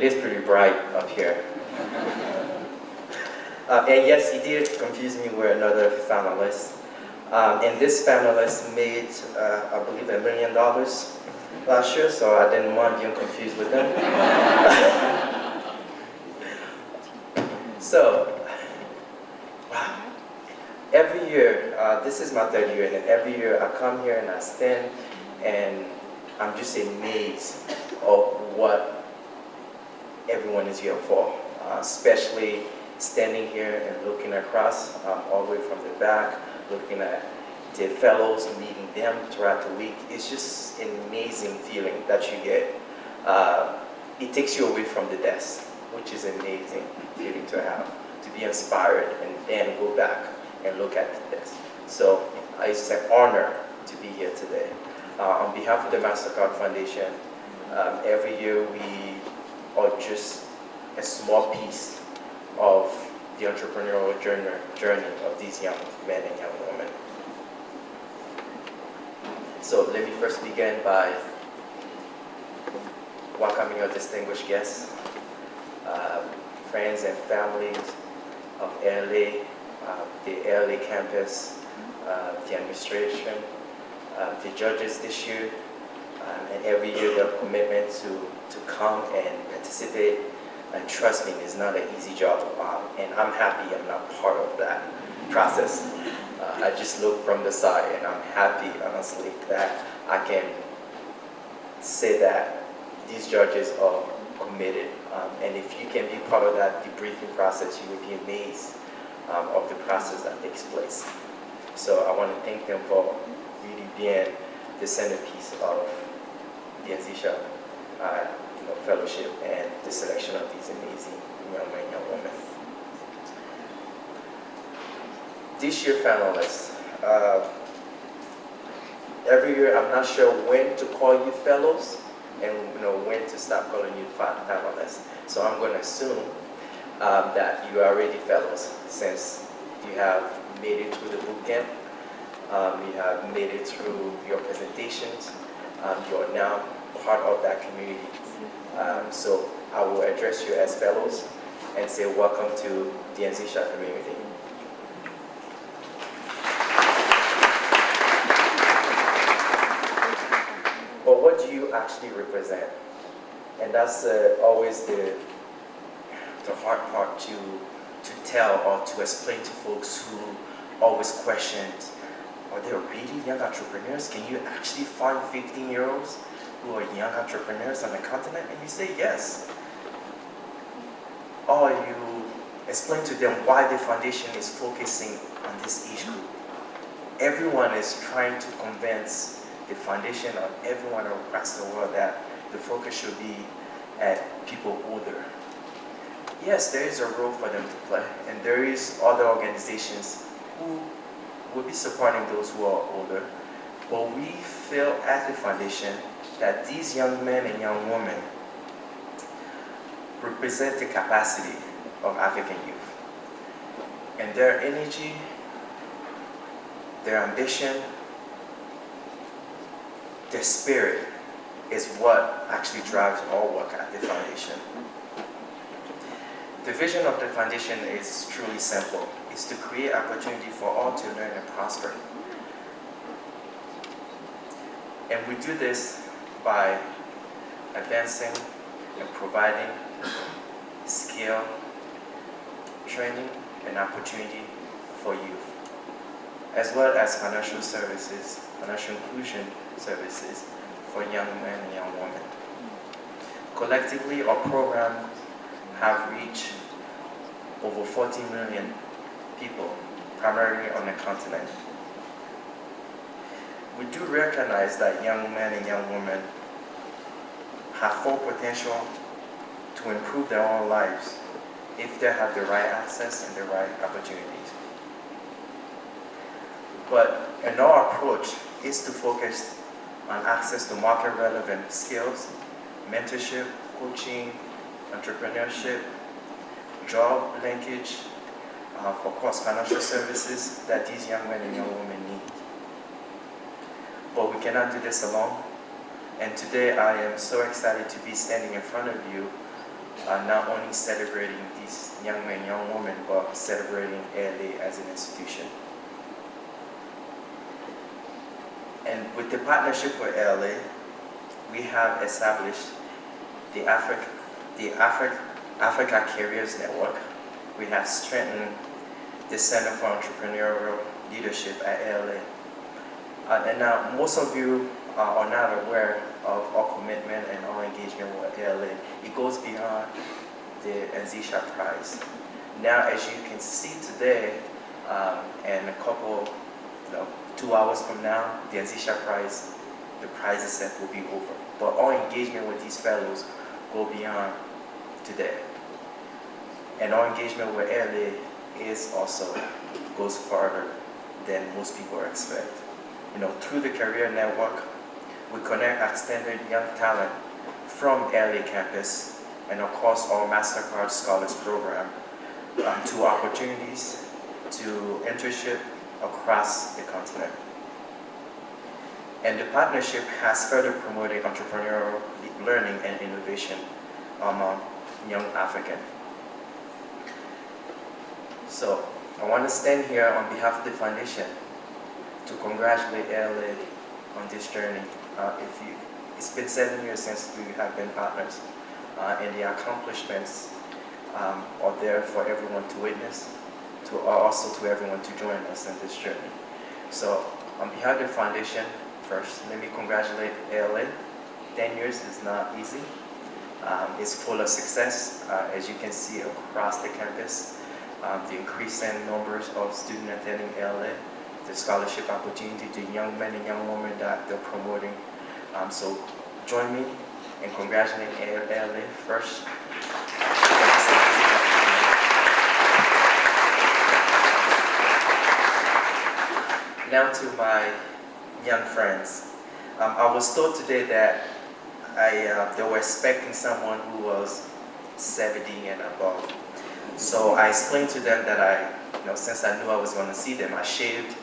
is pretty bright up here. And yes, he did confuse me with another finalist. And this finalist made, I believe, $1 million last year, so I didn't mind being confused with them. So, wow. Every year, this is my third year, and every year I come here and I stand, and I'm just amazed of what everyone is here for, especially standing here and looking across all the way from the back, looking at the fellows, meeting them throughout the week. It's just an amazing feeling that you get. It takes you away from the desk, which is an amazing feeling to have, to be inspired and then go back and look at the desk. So it's an honor to be here today. On behalf of the MasterCard Foundation, every year we are just a small piece of the entrepreneurial journey of these young men and young women. So let me first begin by welcoming our distinguished guests, friends and families of LA, the LA campus, the administration, the judges this year, and every year their commitment to come and participate. And trust me, it's not an easy job, and I'm happy I'm not part of that process. I just look from the side, and I'm happy, honestly, that I can say that these judges are committed. And if you can be part of that debriefing process, you will be amazed of the process that takes place. So I want to thank them for really being the centerpiece of the Anzisha fellowship and the selection of these amazing young men and young women. This year finalists, every year I'm not sure when to call you fellows and when to stop calling you finalists. So I'm going to assume that you are already fellows, since you have made it through the boot camp, you have made it through your presentations, you are now part of that community. So I will address you as fellows and say welcome to the Anzisha community. But what do you actually represent? And that's always the hard part to tell or to explain to folks who always question, are there really young entrepreneurs? Can you actually find 15-year-olds who are young entrepreneurs on the continent? And you say yes. Or you explain to them why the foundation is focusing on this age group. Everyone is trying to convince the foundation or everyone across the world that the focus should be at people older. Yes, there is a role for them to play, and there is other organizations who will be supporting those who are older. But we feel at the foundation that these young men and young women represent the capacity of African youth. And their energy, their ambition, their spirit is what actually drives our work at the foundation. The vision of the foundation is truly simple. It's to create opportunity for all to learn and prosper. And we do this by advancing and providing skill, training, and opportunity for youth, as well as financial services, financial inclusion services for young men and young women. Collectively, our programs have reached over 40 million people, primarily on the continent. We do recognize that young men and young women have full potential to improve their own lives if they have the right access and the right opportunities. But in our approach is to focus on access to market-relevant skills, mentorship, coaching, entrepreneurship, job linkage, for course financial services that these young men and young women need. But we cannot do this alone. And today I am so excited to be standing in front of you not only celebrating these young men, young women, but celebrating LA as an institution. And with the partnership with LA, we have established the Africa Careers Network. We have strengthened the Center for Entrepreneurial Leadership at LA. And now most of you are not aware of our commitment and our engagement with LA. It goes beyond the Anzisha Prize. Now, as you can see today, and a couple, 2 hours from now, the Anzisha Prize, the prize itself will be over. But our engagement with these fellows go beyond today. And our engagement with LA is also goes further than most people expect. Through the Career Network, we connect extended young talent from LA campus and across our MasterCard Scholars Program to opportunities to internship across the continent. And the partnership has further promoted entrepreneurial learning and innovation among young Africans. So I want to stand here on behalf of the foundation to congratulate LA on this journey. It's been 7 years since we have been partners, and the accomplishments are there for everyone to witness, also to everyone to join us in this journey. So on behalf of the foundation, first, let me congratulate LA. 10 years is not easy. It's full of success, as you can see across the campus. The increasing numbers of students attending LA, the scholarship opportunity, the young men and young women that they're promoting. So join me in congratulating LA first. Now to my young friends. I was told today that they were expecting someone who was 70 and above. So I explained to them that since I knew I was going to see them, I shaved.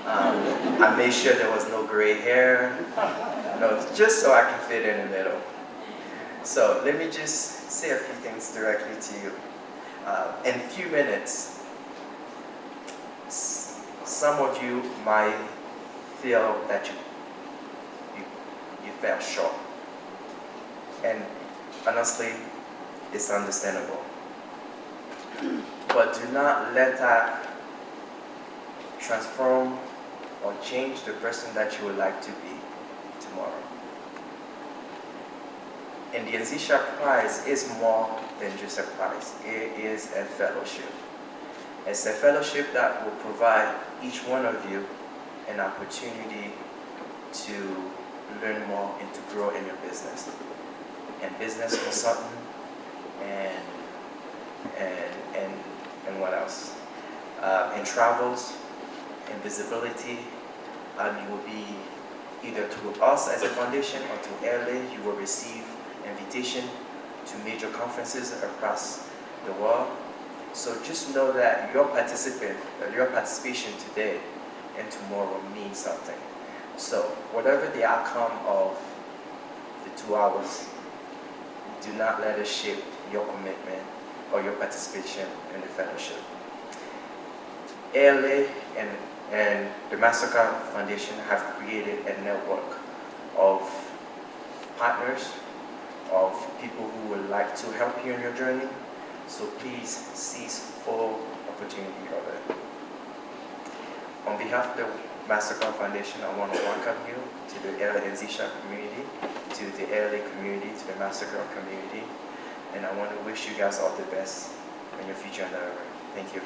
I made sure there was no gray hair, just so I can fit in the middle. So let me just say a few things directly to you. In a few minutes, some of you might feel that you fell short. And honestly, it's understandable. But do not let that transform or change the person that you would like to be tomorrow. And the Anzisha Prize is more than just a prize. It is a fellowship. It's a fellowship that will provide each one of you an opportunity to learn more and to grow in your business. And business consulting and what else? In travels, in visibility, you will be either through us as a foundation or through LA. You will receive invitation to major conferences across the world. So just know that your participation today and tomorrow means something. So whatever the outcome of the 2 hours, do not let it shape your commitment or your participation in the fellowship. LA and the MasterCard Foundation have created a network of partners, of people who would like to help you in your journey. So please seize full opportunity of it. On behalf of the MasterCard Foundation, I want to welcome you to the Anzisha community, to the LA community, to the MasterCard community, and I want to wish you guys all the best in your future endeavor. Thank you.